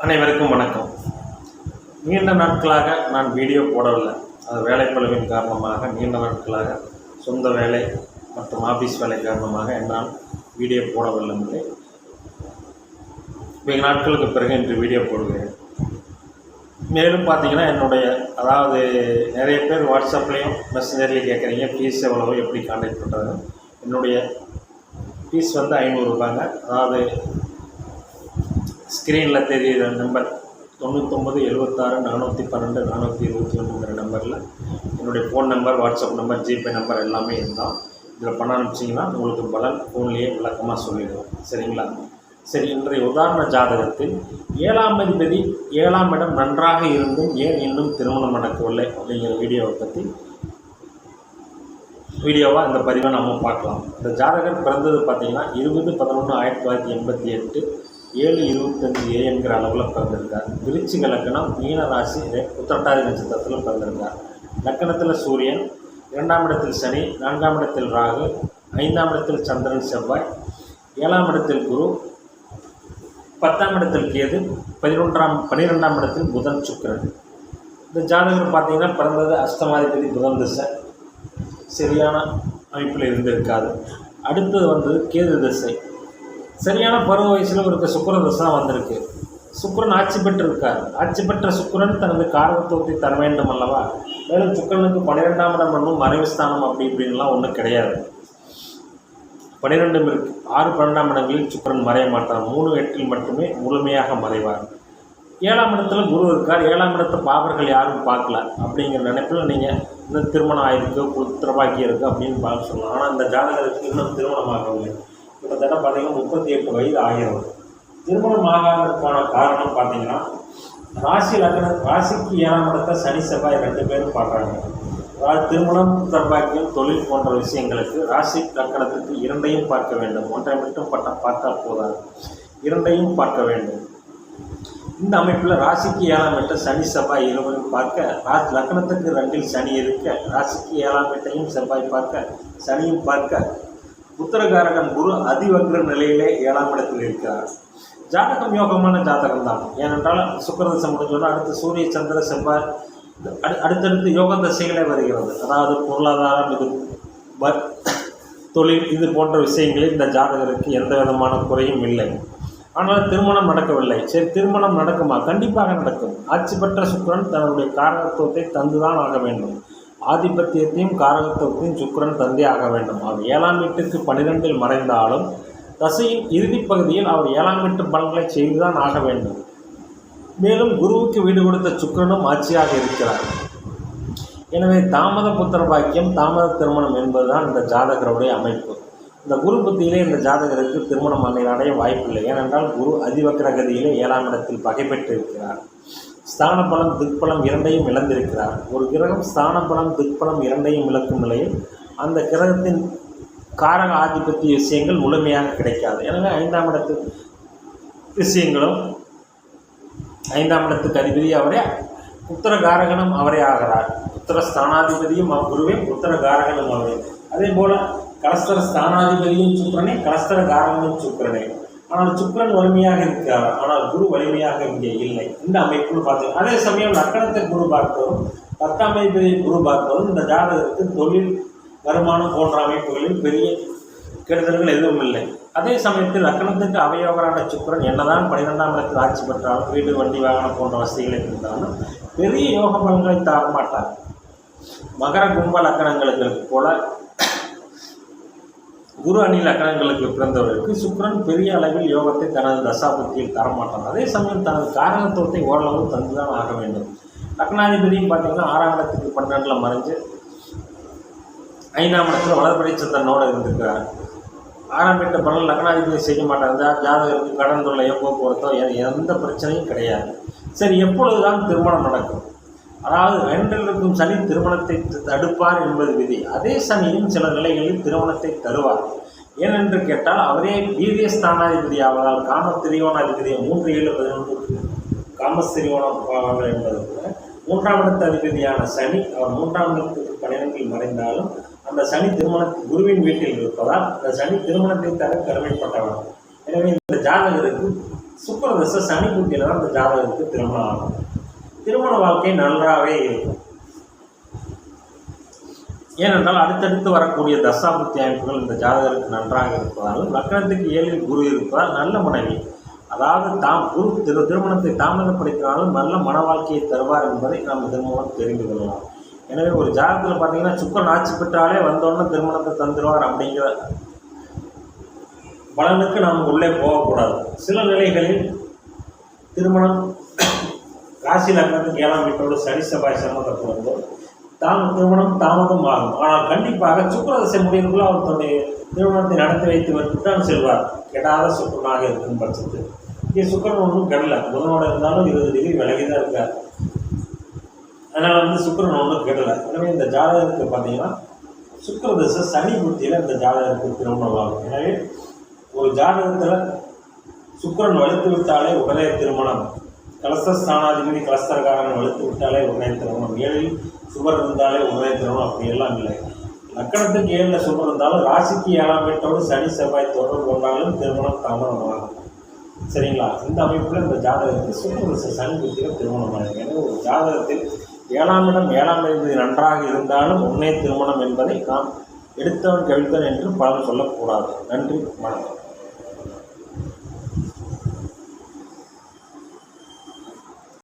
அனைவருக்கும் வணக்கம். நீண்ட நாட்களாக நான் வீடியோ போடவில்லை. அது வேலைப்பளுவின் காரணமாக நீண்ட நாட்களாக சொந்த வேலை மற்றும் ஆஃபீஸ் வேலை காரணமாக என்னால் வீடியோ போடவில்லை. வெகு நாட்களுக்கு பிறகு இன்று வீடியோ போடுகிறேன். மேலும் பார்த்தீங்கன்னா அதாவது நிறைய பேர் வாட்ஸ்அப்லேயும் மெசஞ்சர்லேயும் கேட்குறீங்க ஃபீஸ் எவ்வளவு, எப்படி கான்டாக்ட் பண்ணுறது. என்னுடைய ஃபீஸ் 500 ரூபாங்க. அதாவது ஸ்க்ரீனில் தெரிகிற நம்பர் 9976 412 421 நம்பரில் என்னுடைய phone number, WhatsApp number, GPay number எல்லாமே இருந்தால் இதில் பண்ண அனுப்பிச்சிங்கன்னா உங்களுக்கு பலன் ஃபோன்லேயே விளக்கமாக சொல்லிடுவோம். சரிங்களா? சரி, இன்றைய உதாரண ஜாதகத்தில் 7ஆம் அதிபதி 7ஆம் இடம் நன்றாக இருந்தும் ஏன் இன்னும் திருமணம் நடக்கவில்லை அப்படிங்கிற வீடியோவாக இந்த பதிவை நம்ம பார்க்கலாம். இந்த ஜாதகர் பிறந்தது பார்த்திங்கன்னா 20/11/1988 7:25 AM அளவில் பிறந்திருக்கார். விருச்சிக லக்னம், மீன ராசி, உத்திரட்டாதி நட்சத்திரத்தில் பிறந்திருக்கார். லக்கணத்தில் சூரியன், 2ஆம் இடத்தில் சனி, 4ஆம் இடத்தில் ராகு, 5ஆம் இடத்தில் சந்திரன் செவ்வாய், 7ஆம் இடத்தில் குரு, 10ஆம் இடத்தில் கேது, 12ஆம் இடத்தில் புதன் சுக்கிரன். இந்த ஜாதகர் பார்த்திங்கன்னா பிறந்தது அஷ்டமாதிபதி புதன் திசை சரியான அமைப்பில் இருந்திருக்காது. அடுத்தது கேது திசை. சரியான பருவ வயசில் இவருக்கு சுக்கிர தசை வந்திருக்கு. சுக்கிரன் ஆட்சி பெற்றிருக்கார். ஆட்சி பெற்ற சுக்கிரன் தனது காரகத்துவத்தை தர வேண்டும் அல்லவா? மேலும் சுக்கிரனுக்கு 12ஆம் இடம் ஒன்றும் மறைவு ஸ்தானம் அப்படி இப்படின்லாம் ஒன்றும் கிடையாது. 12 இருக்கு. 6, 12ஆம் இடங்களில் சுக்கிரன் மறைய மாட்டார். 3, 8 மட்டுமே முழுமையாக மறைவார். 7ஆம் இடத்துல குரு இருக்கார். 7ஆம் இடத்தை பாவர்கள் யாரும் பார்க்கல அப்படிங்கிற நினைப்பில் நீங்கள் இன்னும் திருமணம் ஆகிருக்கு, புத்திரபாக்கியம் இருக்குது அப்படின்னு பார்க்க சொல்லலாம். ஆனால் இந்த ஜாதகருக்கு இன்னும் திருமணம் ஆகவில்லை. கிட்டத்தட்ட பார்த்தீங்கன்னா 38 வயது ஆகிறது. திருமணம் ஆகாததற்கான காரணம் பார்த்தீங்கன்னா ராசிக்கு 7ஆம் இடத்தை சனி செவ்வாய் 2 பேரும் பார்க்குறாங்க. அதாவது திருமணம், புத்திரபாக்கியம், தொழில் போன்ற விஷயங்களுக்கு ராசி லக்கணத்துக்கு 2ஐயும் பார்க்க வேண்டும். ஒன்றை மட்டும் பார்த்தால் போதாது, 2ஐயும் பார்க்க வேண்டும். இந்த அமைப்பில் ராசிக்கு 7ஆம் இடத்தை சனி செவ்வாய் இருவரும் பார்க்க, லக்கணத்துக்கு 2இல் சனி இருக்க, ராசிக்கு 7ஆம் இடத்தையும் செவ்வாய் பார்க்க, சனியும் பார்க்க, புத்திரகாரகன் குரு அதிவக்ர நிலையிலே 7ஆம் இடத்தில் இருக்கிறார். ஜாதகம் யோகமான ஜாதகம் தான். ஏனென்றால் சுக்கிரதசை முடிஞ்சோன்னா அடுத்து சூரிய சந்திர செவ்வாய் அடுத்தடுத்து யோக தசைகளே வருகிறது. அதாவது பொருளாதாரம், இது தொழில், இது போன்ற விஷயங்களில் இந்த ஜாதகருக்கு எந்த விதமான குறையும் இல்லை. ஆனால் திருமணம் நடக்கவில்லை. சரி, திருமணம் நடக்குமா? கண்டிப்பாக நடக்கும். ஆட்சி பெற்ற சுக்கிரன் தன்னுடைய காரகத்துவத்தை தந்துதான் ஆக வேண்டும். ஆதிபத்தியத்தையும் காரகத்துவத்தையும் சுக்கிரன் தந்தே ஆக வேண்டும். அவர் 7ஆம் வீட்டுக்கு 12இல் மறைந்தாலும் தசையின் இறுதி பகுதியில் அவர் 7ஆம் வீட்டு பலன்களை செய்துதான் ஆக வேண்டும். மேலும் குருவுக்கு வீடு கொடுத்த சுக்கிரனும் ஆட்சியாக இருக்கிறார். எனவே தாமத புத்திர பாக்கியம், தாமத திருமணம் என்பதுதான் இந்த ஜாதகருடைய அமைப்பு. இந்த குரு புத்தியிலே இந்த ஜாதகருக்கு திருமணம் அடைய வாய்ப்பில்லை. ஏனென்றால் குரு அதிவக்ரகதியிலே 7ஆம் இடத்தில் பகை பெற்று இருக்கிறார். ஸ்தான பலம், திக்பலம் 2ஐயும் இழந்திருக்கிறார். ஒரு கிரகம் ஸ்தான பலம், திக்பலம் 2ஐயும் இழக்கும் நிலையில் அந்த கிரகத்தின் காரக ஆதிபத்திய விஷயங்கள் முழுமையாக கிடைக்காது. எனவே 5ஆம் இடத்து விஷயங்களும், 5ஆம் இடத்துக்கு அதிபதி அவரே, புத்திர காரகனும் அவரே ஆகிறார். புத்திர ஸ்தானாதிபதியும் குருவே, புத்திர காரகனும் அவரே. அதே போல கலஸ்தர ஸ்தானாதிபதியும் சுக்கிரனே, கலஸ்தர காரகனும் சுக்கிரனே. ஆனால் சுக்கிரன் வலிமையாக இருக்கிறார். ஆனால் குரு வலிமையாக இங்கே இல்லை. இந்த அமைப்பில் பார்த்தீங்கன்னா அதே சமயம் லக்கணத்தை குரு பார்ப்பதும் 10ஆம் அதிபதியை குரு பார்ப்பதும் இந்த ஜாதகருக்கு தொழில், வருமானம் போன்ற அமைப்புகளில் பெரிய கெடுதல்கள் எதுவும் இல்லை. அதே சமயத்தில் லக்கணத்துக்கு அவயோகரான சுக்கிரன் என்னதான் 12ஆம் இடத்தில் ஆட்சி பெற்றாலும், வீடு, வண்டி, வாகனம் போன்ற வசதிகளை இருந்தாலும் பெரிய யோக பலன்களை தர மாட்டார். மகர கும்ப லக்கணங்களுக்கு போல குரு அணி லக்கணங்களுக்கு பிறந்தவர்களுக்கு சுக்கிரன் பெரிய அளவில் யோகத்தை தனது தசாபுத்தியில் தரமாட்டார். அதே சமயம் தனது காரணத்துவத்தை ஓரளவு தந்துதான் ஆக வேண்டும். லக்னாதிபதியும் பார்த்தீங்கன்னா 6ஆம் இடத்துக்கு 12இல் மறைஞ்சு 5ஆம் இடத்துல வளர்படை சந்திரனோடு இருந்திருக்கிறார். 6ஆம் வீட்டு பலன் லக்னாதிபதி செய்ய மாட்டாங்க. ஜாதகருக்கு கடன் தொல்லையோ, போக்குவரத்தோ எந்த பிரச்சனையும் கிடையாது. சரி, எப்பொழுதுதான் திருமணம் நடக்கும்? அதாவது 2இல் இருக்கும் சனி திருமணத்தை தடுப்பார் என்பது விதி. அதே சனியும் சில நிலைகளில் திருமணத்தை தருவார். ஏனென்று கேட்டால் அவரே வீரியஸ்தானாதிபதி ஆவதால் காமத்திரியோனாதிபதியை 3, 7, 11 காமஸ்திரியோனம் என்பது கூட 3ஆம் இடத்து அதிபதியான சனி அவர் 3ஆம் இடத்துக்கு 12இல் மறைந்தாலும் அந்த சனி குருவின் வீட்டில் இருப்பதால் அந்த சனி திருமணத்தை தர கடமைப்பட்டவர். எனவே இந்த ஜாதகருக்கு சுக்கிர தசை சனி புத்தியில் தான் இந்த ஜாதகத்துக்கு திருமணம் ஆகும். திருமண வாழ்க்கை நன்றாகவே இருக்கும். ஏனென்றால் அடுத்தடுத்து வரக்கூடிய தசாபுத்தி அமைப்புகள் இந்த ஜாதகருக்கு நன்றாக இருப்பதால், லக்னத்துக்கு 7ல் குரு இருப்பதால் நல்ல மனைவி, அதாவது குரு திருமணத்தை தாமதப்படுத்தினாலும் நல்ல மன வாழ்க்கையை தருவார் என்பதை நாம் இதன் மூலம் தெரிந்து கொள்ளலாம். எனவே ஒரு ஜாதகத்தில் பார்த்தீங்கன்னா சுக்கிரன் ஆட்சி பெற்றாலே வந்தோடனே திருமணத்தை தந்துடுவார் அப்படிங்கிற பலனுக்கு நாம் உள்ளே போகக்கூடாது. சில நிலைகளில் திருமணம் ராசி லக்னத்துக்கு 7ஆம் வீட்டோடு சனி செவ்வாய் சம்பந்தப்படும் போது திருமணம் தாமதம் ஆகும். ஆனால் கண்டிப்பாக சுக்கிரதசை முடிவுக்குள்ள அவர் தன்னுடைய திருமணத்தை நடத்தி வைத்து விட்டுத்தான் செல்வார், கெடாத சுக்கிரனாக இருக்கும் பட்சத்தில். இங்கே சுக்கிரன் ஒன்றும் கெடலை, புதனோட இருந்தாலும் 20 டிகிரி விலகி தான் இருக்கார். அதனால் சுக்கிரன் ஒன்றும் கெடலை. எனவே இந்த ஜாதகத்துக்கு பார்த்தீங்கன்னா சுக்கிரதசை சனி புத்தியில் இந்த ஜாதகத்துக்கு திருமணம் ஆகும். எனவே ஒரு ஜாதகத்தில் சுக்கிரன் வலுத்து விட்டாலே உடனே திருமணம், கலசஸ்தானாதிபதி கலஸ்தரகாரன் வலுத்து விட்டாலே உடனே திருமணம், 7ல் சுபர் இருந்தாலே உடனே திருமணம், அப்படியெல்லாம் இல்லை. லக்கணத்துக்கு 7ல் சுபர் இருந்தாலும் ராசிக்கு 7ஆம் வீட்டோடு சனி செவ்வாய் தொடர்பு கொண்டாலும் திருமணம் தாமதமாகும். சரிங்களா? இந்த அமைப்பில் இந்த ஜாதகத்தில் சுக்கிரதசை சனி புத்தியில் திருமணம் ஆகும். எனவே ஒரு ஜாதகத்தில் 7ஆம் இடம் 7ஆம் அதிபதி நன்றாக இருந்தாலும் உடனே திருமணம் என்பதை நாம் எடுத்தவன் கவிழ்த்தவன் என்று பலன் சொல்லக்கூடாது. நன்றி, வணக்கம்.